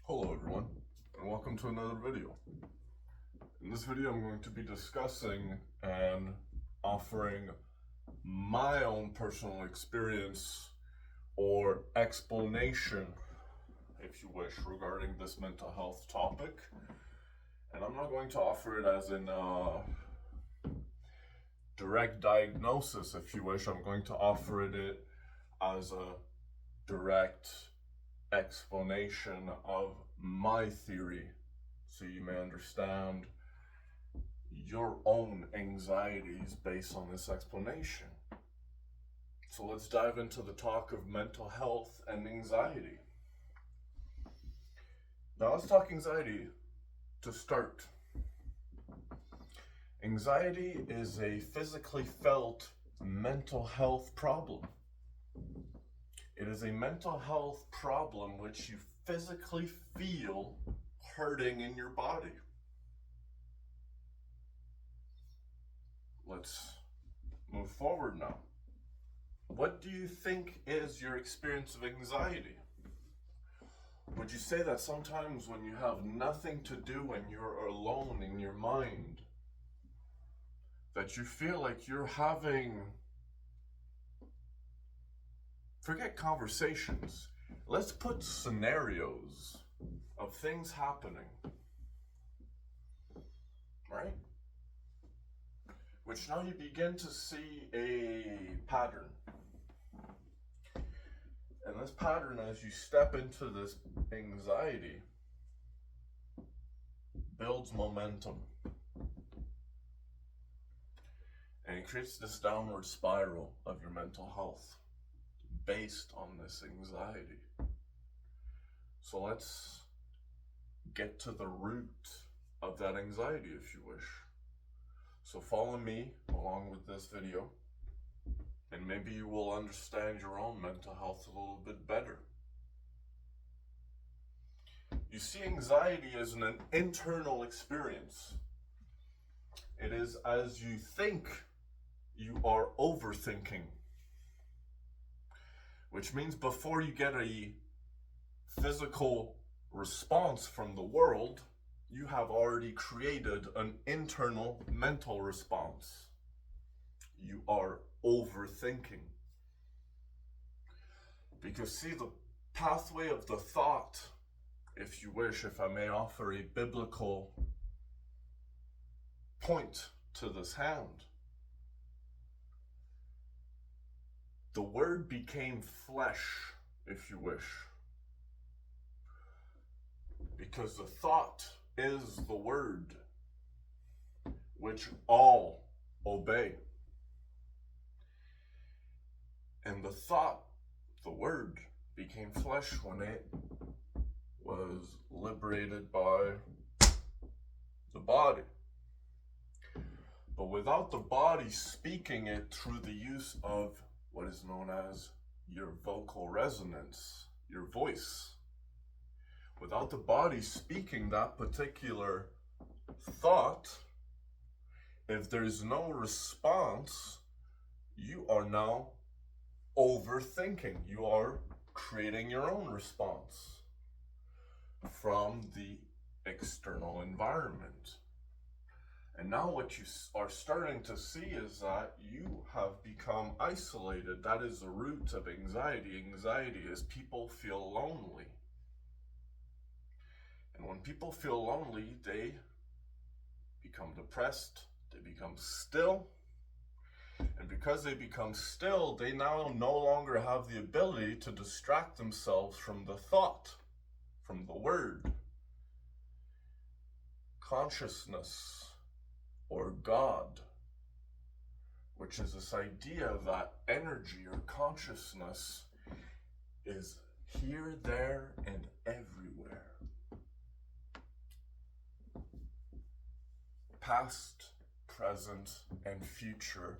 Hello everyone, and welcome to another video. In this video I'm going to be discussing and offering my own personal experience or explanation, if you wish, regarding this mental health topic. And I'm not going to offer it as in a direct diagnosis, if you wish. I'm going to offer it as a direct explanation of my theory, so you may understand your own anxieties based on this explanation. So let's dive into the talk of mental health and anxiety. Now let's talk anxiety to start. Anxiety is a physically felt mental health problem. It is a mental health problem which you physically feel hurting in your body. Let's move forward now. What do you think is your experience of anxiety? Would you say that sometimes when you have nothing to do and you're alone in your mind, that you feel like you're having, forget conversations, let's put scenarios of things happening, right? Which now you begin to see a pattern. And this pattern, as you step into this anxiety, builds momentum. And it creates this downward spiral of your mental health based on this anxiety. So let's get to the root of that anxiety, if you wish. So follow me along with this video, and maybe you will understand your own mental health a little bit better. You see, anxiety is an internal experience. It is as you think, you are overthinking. Which means before you get a physical response from the world, you have already created an internal mental response. You are overthinking. Because see, the pathway of the thought, if you wish, if I may offer a biblical point to this hand, the word became flesh, if you wish. Because the thought is the word, which all obey. And the thought, the word, became flesh when it was liberated by the body. But without the body speaking it through the use of what is known as your vocal resonance, your voice. Without the body speaking that particular thought, if there's no response, you are now overthinking. You are creating your own response from the external environment. And now what you are starting to see is that you have become isolated. That is the root of anxiety. Anxiety is people feel lonely. And when people feel lonely, they become depressed, they become still. And because they become still, they now no longer have the ability to distract themselves from the thought, from the word. Consciousness, or God, which is this idea that energy or consciousness is here, there, and everywhere. Past, present, and future,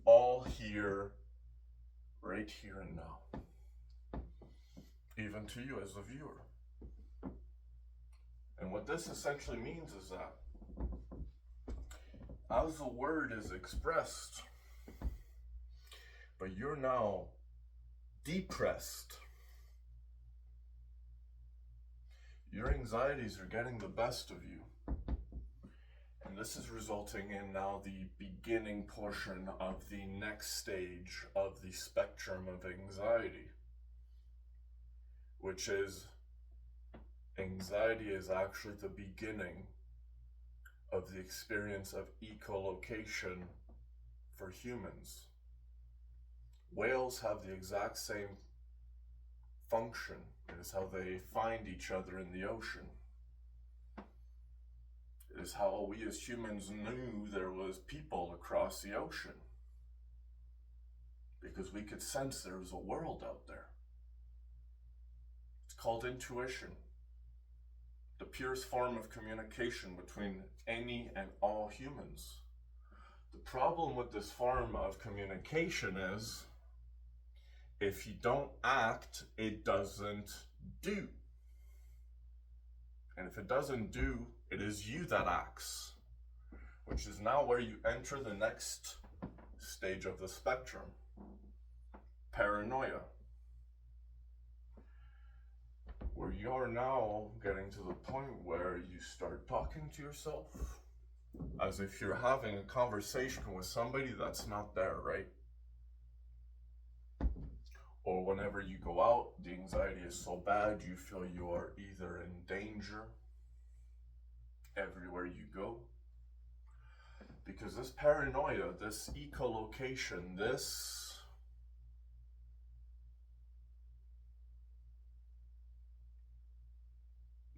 all here, right here and now. Even to you as a viewer. And what this essentially means is that as the word is expressed, but you're now depressed, your anxieties are getting the best of you. And this is resulting in now the beginning portion of the next stage of the spectrum of anxiety, which is anxiety is actually the beginning of the experience of echolocation for humans. Whales have the exact same function. It is how they find each other in the ocean. It is how we as humans knew there was people across the ocean, because we could sense there was a world out there. It's called intuition, the purest form of communication between any and all humans. The problem with this form of communication is, if you don't act, it doesn't do. And if it doesn't do, it is you that acts, which is now where you enter the next stage of the spectrum, paranoia, where you're now getting to the point where you start talking to yourself as if you're having a conversation with somebody that's not there, right? Or whenever you go out, the anxiety is so bad, you feel you are either in danger everywhere you go. Because this paranoia, this echolocation, this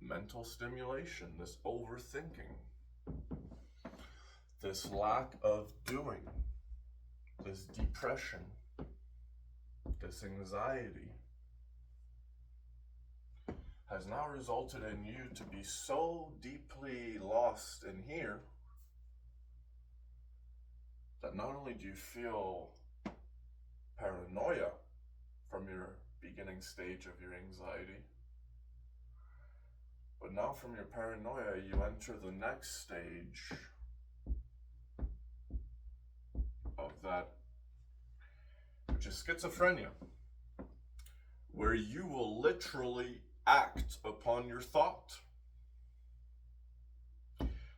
mental stimulation, this overthinking, this lack of doing, this depression, this anxiety has now resulted in you to be so deeply lost in here that not only do you feel paranoia from your beginning stage of your anxiety, but now from your paranoia you enter the next stage of that, which is schizophrenia, where you will literally act upon your thought,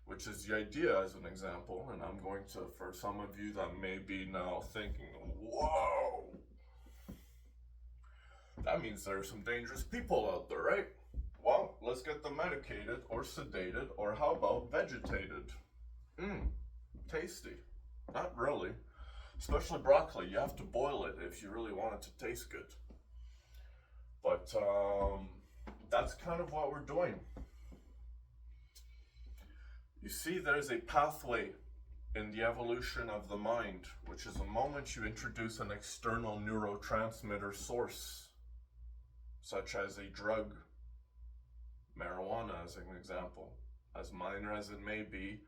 which is the idea, as an example. And I'm going to, for some of you that may be now thinking, whoa, that means there are some dangerous people out there, right? Well, let's get them medicated or sedated, or how about vegetated? Tasty. Not really. Especially broccoli, you have to boil it if you really want it to taste good. But that's kind of what we're doing. You see, there's a pathway in the evolution of the mind, which is the moment you introduce an external neurotransmitter source, such as a drug, marijuana as an example. As minor as it may be,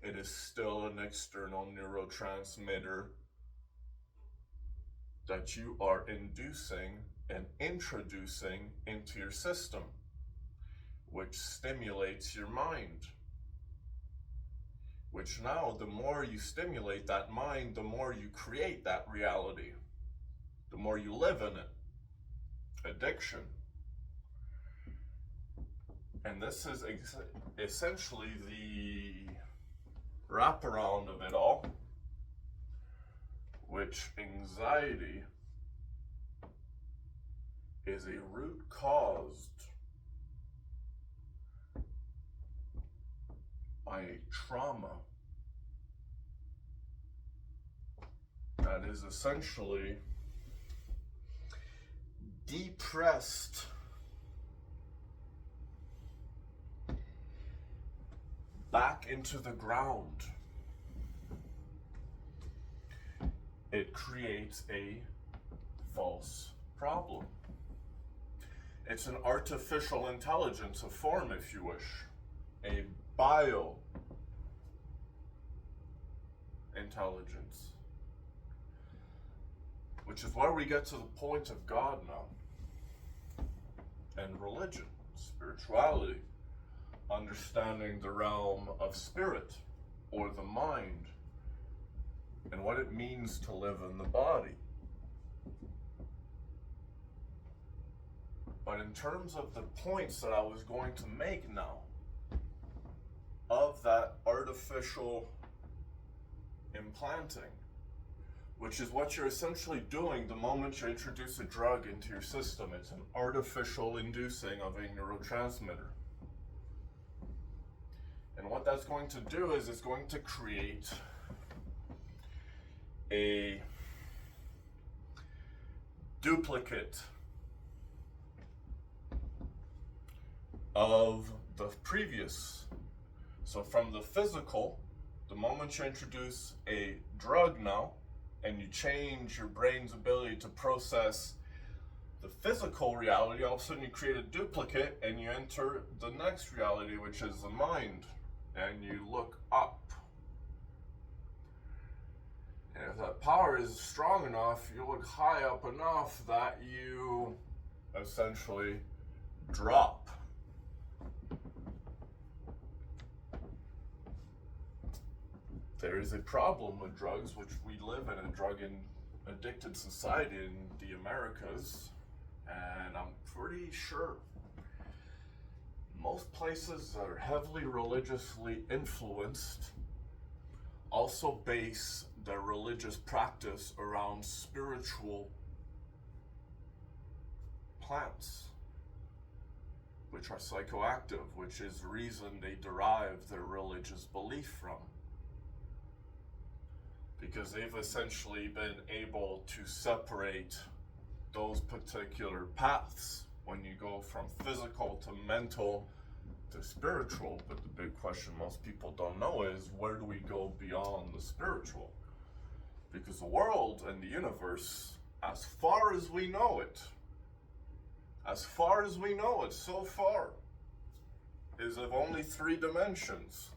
it is still an external neurotransmitter that you are inducing and introducing into your system, which stimulates your mind. Which now, the more you stimulate that mind, the more you create that reality, the more you live in it. Addiction. And this is essentially the wraparound of it all, which anxiety is a root caused by a trauma that is essentially depressed back into the ground. It creates a false problem. It's an artificial intelligence, a form, if you wish, a bio intelligence, which is where we get to the point of God now, and religion, spirituality, understanding the realm of spirit or the mind, and what it means to live in the body. But in terms of the points that I was going to make now, of that artificial implanting, which is what you're essentially doing the moment you introduce a drug into your system. It's an artificial inducing of a neurotransmitter. And what that's going to do is it's going to create a duplicate of the previous. So from the physical, the moment you introduce a drug now, and you change your brain's ability to process the physical reality, all of a sudden you create a duplicate and you enter the next reality, which is the mind, and you look up. And if that power is strong enough, you look high up enough that you essentially drop. There is a problem with drugs, which we live in a drug-addicted society in the Americas, and I'm pretty sure most places that are heavily religiously influenced also base their religious practice around spiritual plants, which are psychoactive, which is the reason they derive their religious belief from. Because they've essentially been able to separate those particular paths when you go from physical to mental to spiritual. But the big question most people don't know is, where do we go beyond the spiritual? Because the world and the universe, as far as we know it so far, is of only 3 dimensions.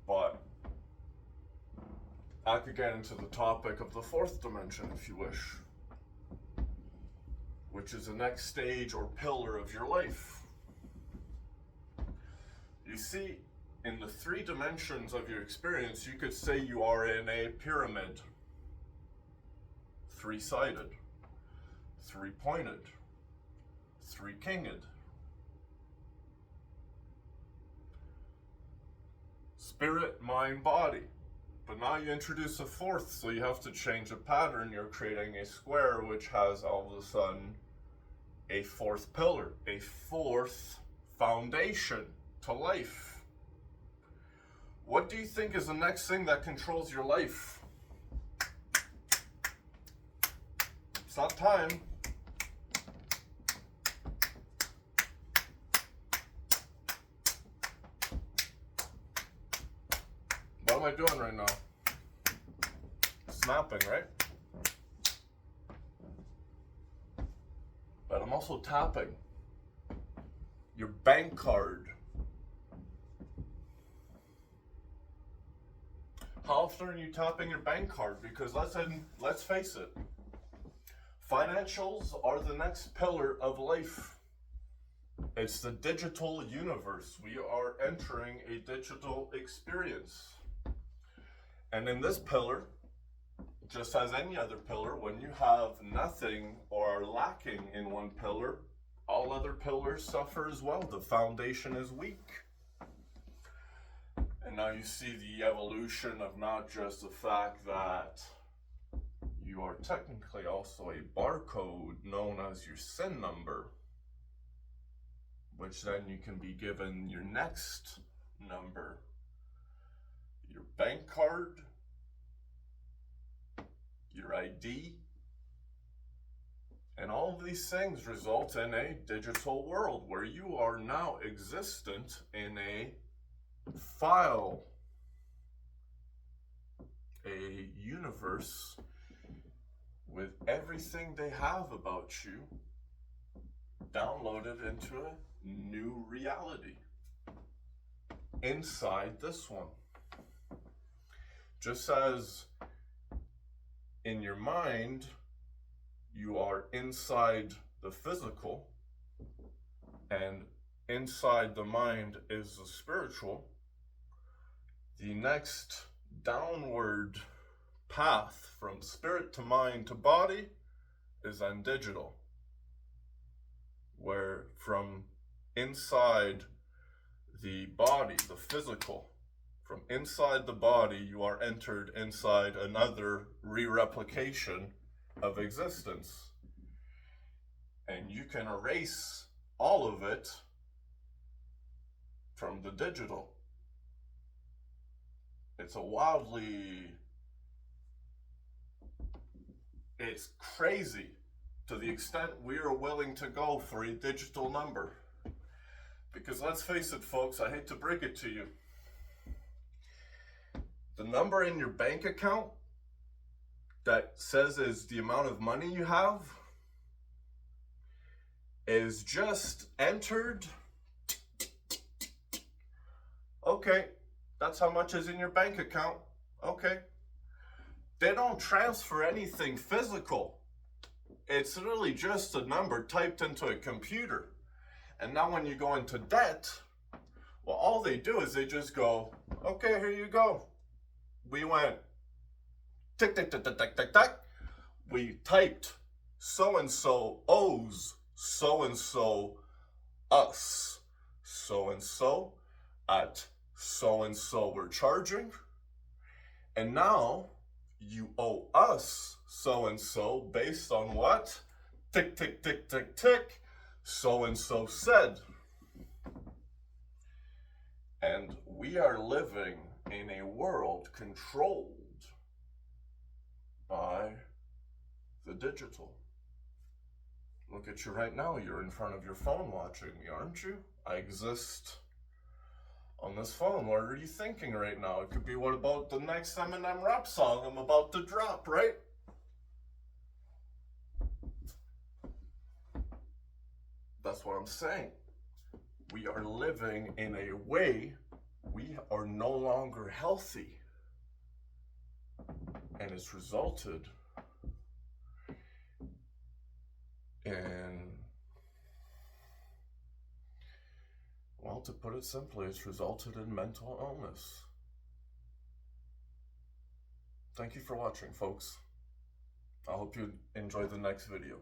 But I could get into the topic of the 4th dimension if you wish, which is the next stage or pillar of your life. You see, in the 3 dimensions of your experience, you could say you are in a pyramid. 3-sided, 3-pointed, 3-kinged. Spirit, mind, body. But now you introduce a 4th, so you have to change the pattern. You're creating a square which has all of a sudden a 4th pillar, a 4th foundation to life. What do you think is the next thing that controls your life? It's not time. What am I doing right now? Snapping, right? But I'm also tapping your bank card. How often are you tapping your bank card? Because let's face it, financials are the next pillar of life. It's the digital universe. We are entering a digital experience. And in this pillar, just as any other pillar, when you have nothing or are lacking in one pillar, all other pillars suffer as well. The foundation is weak. And now you see the evolution of not just the fact that you are technically also a barcode known as your SIN number, which then you can be given your next number, your bank card, your ID, and all of these things result in a digital world where you are now existent in a file, a universe with everything they have about you downloaded into a new reality inside this one. Just as in your mind you are inside the physical and inside the mind is the spiritual, the next downward path from spirit to mind to body is on digital, where from inside the body, the physical, from inside the body, you are entered inside another re-replication of existence. And you can erase all of it from the digital. It's crazy to the extent we are willing to go for a digital number. Because let's face it, folks, I hate to break it to you. The number in your bank account that says is the amount of money you have is just entered. Okay, that's how much is in your bank account. Okay. They don't transfer anything physical. It's really just a number typed into a computer. And now when you go into debt, well, all they do is they just go, okay, here you go. We went tick, tick, tick, tick, tick, tick, tick. We typed so-and-so owes so-and-so us. So-and-so at so-and-so we're charging. And now you owe us so-and-so based on what? Tick, tick, tick, tick, tick. So-and-so said. And we are living in a world controlled by the digital. Look at you right now. You're in front of your phone watching me, aren't you? I exist on this phone. What are you thinking right now? It could be, what about the next Eminem rap song I'm about to drop, right? That's what I'm saying. We are living in a way we are no longer healthy. And it's resulted in, well, to put it simply, it's resulted in mental illness. Thank you for watching, folks. I hope you enjoy the next video.